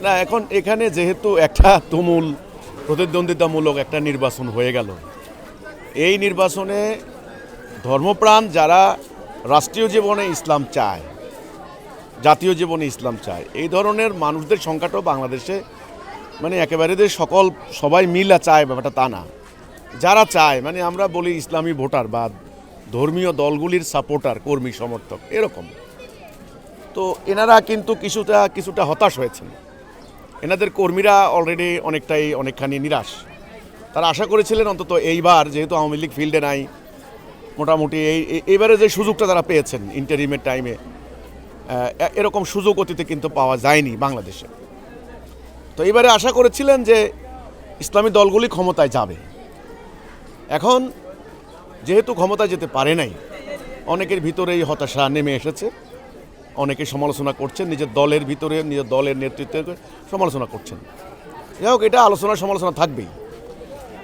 না, এখন এখানে যেহেতু একটা তুমুল প্রতিদ্বন্দ্বিতামূলক একটা নির্বাচন হয়ে গেল, এই নির্বাচনে ধর্মপ্রাণ যারা রাষ্ট্রীয় জীবনে ইসলাম চায়, জাতীয় জীবনে ইসলাম চায়, এই ধরনের মানুষদের সংখ্যাটাও বাংলাদেশে মানে একেবারে যে সবাই মিলা চায় ব্যাপারটা তা না। যারা চায় মানে আমরা বলি ইসলামী ভোটার বা ধর্মীয় দলগুলির সাপোর্টার, কর্মী, সমর্থক এরকম। তো এনারা কিন্তু কিছুটা হতাশ হয়েছেন। এনাদের কর্মীরা অলরেডি অনেকখানি নিরাশ। তারা আশা করেছিলেন অন্তত এইবার যেহেতু আওয়ামী লীগ ফিল্ডে নাই, মোটামুটি এইবারে যে সুযোগটা তারা পেয়েছেন ইন্টারিমের টাইমে, এরকম সুযোগ অতীতে কিন্তু পাওয়া যায়নি বাংলাদেশে। তো এবারে আশা করেছিলেন যে ইসলামী দলগুলি ক্ষমতায় যাবে। এখন যেহেতু ক্ষমতায় যেতে পারে নাই, অনেকের ভিতরেই হতাশা নেমে এসেছে। অনেকে সমালোচনা করছেন, নিজের দলের ভিতরে নিজের দলের নেতৃত্বে সমালোচনা করছেন। যাই হোক, এটা আলোচনা সমালোচনা থাকবেই।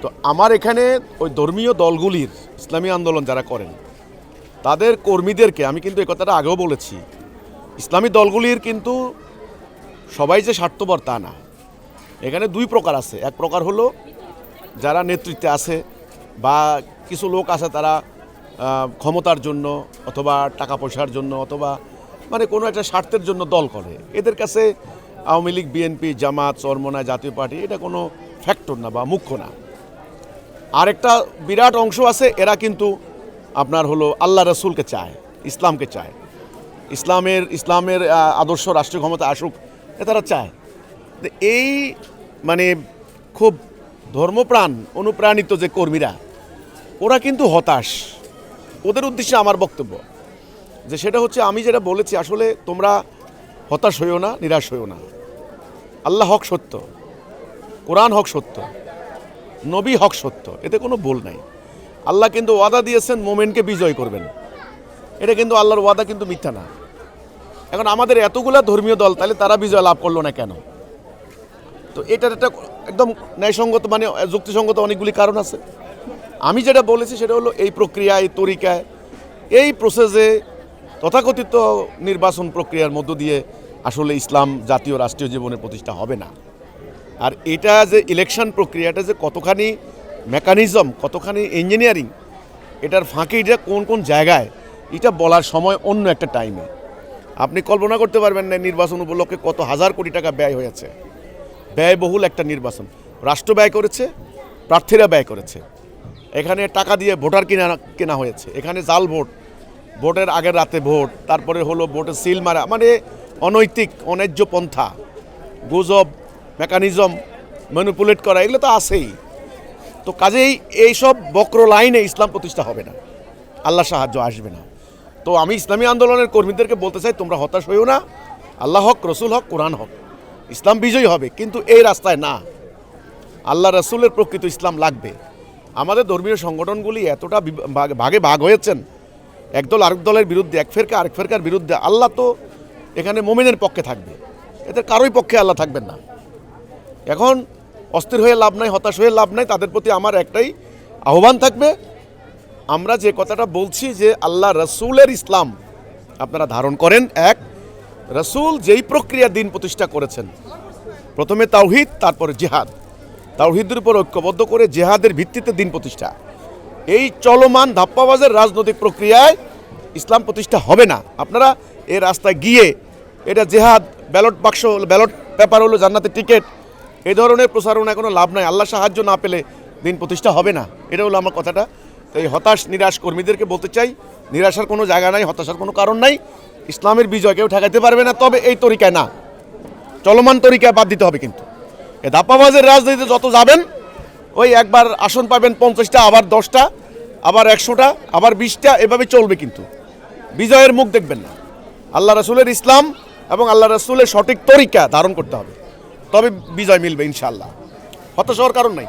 তো আমার এখানে ওই ধর্মীয় দলগুলির, ইসলামী আন্দোলন যারা করেন তাদের কর্মীদেরকে আমি কিন্তু এই কথাটা আগেও বলেছি, ইসলামী দলগুলির কিন্তু সবাই যে স্বার্থপর তা না। এখানে দুই প্রকার আছে। এক প্রকার হলো যারা নেতৃত্বে আছে বা কিছু লোক আছে তারা ক্ষমতার জন্য অথবা টাকা পয়সার জন্য অথবা মানে কোনো একটা স্বার্থের জন্য দল করে। এদের কাছে আওয়ামী লীগ, বিএনপি, জামাত, চরমোনা, জাতীয় পার্টি এটা কোনো ফ্যাক্টর না বা মুখ্য না। আরেকটা বিরাট অংশ আছে, এরা কিন্তু আপনার হলো আল্লাহ রসুলকে চায়, ইসলামকে চায়, ইসলামের আদর্শ রাষ্ট্রীয় ক্ষমতা আসুক এ তারা চায়। এই মানে খুব ধর্মপ্রাণ অনুপ্রাণিত যে কর্মীরা, ওরা কিন্তু হতাশ। ওদের উদ্দেশ্যে আমার বক্তব্য যে সেটা হচ্ছে, আমি যেটা বলেছি, আসলে তোমরা হতাশ হইও না, নিরাশ হইও না। আল্লাহ হক সত্য, কোরআন হক সত্য, নবী হক সত্য, এতে কোনো ভুল নাই। আল্লাহ কিন্তু ওয়াদা দিয়েছেন মোমেনকে বিজয় করবেন, এটা কিন্তু আল্লাহর ওয়াদা কিন্তু মিথ্যা না। এখন আমাদের এতগুলা ধর্মীয় দল, তাহলে তারা বিজয় লাভ করলো না কেন? তো এটার একটা একদম ন্যায়সঙ্গত মানে যুক্তিসঙ্গত অনেকগুলি কারণ আছে। আমি যেটা বলেছি সেটা হলো এই প্রক্রিয়া, এই তরিকায়, এই প্রসেসে তথাকথিত নির্বাচন প্রক্রিয়ার মধ্য দিয়ে আসলে ইসলাম জাতীয় রাষ্ট্রীয় জীবনের প্রতিষ্ঠা হবে না। আর এটা যে ইলেকশন প্রক্রিয়াটা যে কতখানি মেকানিজম, কতখানি ইঞ্জিনিয়ারিং, এটার ফাঁকে এটা কোন কোন জায়গায়, এটা বলার সময় অন্য একটা টাইমে। আপনি কল্পনা করতে পারবেন না নির্বাচন উপলক্ষে কত হাজার কোটি টাকা ব্যয় হয়েছে। ব্যয়বহুল একটা নির্বাচন, রাষ্ট্র ব্যয় করেছে, প্রার্থীরা ব্যয় করেছে। এখানে টাকা দিয়ে ভোটার কেনা হয়েছে, এখানে জাল ভোট, ভোটের আগের রাতে ভোট, তারপরে হলো ভোটের সিল মারা, মানে অনৈতিক অন্যায্য পন্থা, গুজব, মেকানিজম, ম্যানিপুলেট করা, এগুলো তো আছেই। তো কাজেই এইসব বক্র লাইনে ইসলাম প্রতিষ্ঠা হবে না, আল্লাহ সাহায্য আসবে না। তো আমি ইসলামী আন্দোলনের কর্মীদেরকে বলতে চাই, তোমরা হতাশ হইও না। আল্লাহ হক, রসুল হক, কোরআন হক, ইসলাম বিজয়ী হবে, কিন্তু এই রাস্তায় না। আল্লাহ রসুলের প্রকৃত ইসলাম লাগবে। আমাদের ধর্মীয় সংগঠনগুলি এতটা ভাগে ভাগ হয়েছেন, একদল আরেক দলের বিরুদ্ধে, এক ফেরকা আরেক ফেরকার বিরুদ্ধে। আল্লাহ তো এখানে মুমিনের পক্ষে থাকবে, এদের কারোই পক্ষে আল্লাহ থাকবেন না। এখন অস্থির হয়ে লাভ নাই, হতাশ হয়ে লাভ নাই। তাদের প্রতি আমার একটাই আহ্বান থাকবে, আমরা যে কথাটা বলছি যে আল্লাহ রসুলের ইসলাম আপনারা ধারণ করেন। এক, রসুল যেই প্রক্রিয়া দিন প্রতিষ্ঠা করেছেন, প্রথমে তাওহীদ, তারপরে জিহাদ, তাওহীদের উপর ঐক্যবদ্ধ করে জিহাদের ভিত্তিতে দিন প্রতিষ্ঠা, এই চলমান ধাপ্পাবাজের রাজনৈতিক প্রক্রিয়ায় ইসলাম প্রতিষ্ঠা হবে না। আপনারা এই রাস্তায় গিয়ে এটা জেহাদ, ব্যালট বাক্স, ব্যালট পেপার হলো জান্নাতের টিকিট, এই ধরনের প্রচারণা কোনো লাভ নাই। আল্লাহ সাহায্য না পেলে দিন প্রতিষ্ঠা হবে না, এটা হলো আমার কথাটা। তো এই হতাশ নিরাশ কর্মীদেরকে বলতে চাই, নিরাশার কোনো জায়গা নাই, হতাশার কোনো কারণ নাই। ইসলামের বিজয় কেউ ঠেকাইতে পারবে না, তবে এই তরিকায় না, চলমান তরিকায় বাদ দিতে হবে। কিন্তু এই ধাপ্পাবাজের রাজনীতিতে যত যাবেন, ওই একবার আসন পাবেন 50টা, আবার 10টা, আবার 100টা, আবার 20টা, এভাবে চলবে, কিন্তু বিজয়ের মুখ দেখবেন না। আল্লাহ রসুলের ইসলাম এবং আল্লাহ রসুলের সঠিক তরিকা ধারণ করতে হবে, তবে বিজয় মিলবে ইনশাআল্লাহ। হতাশ হওয়ার কারণ নাই।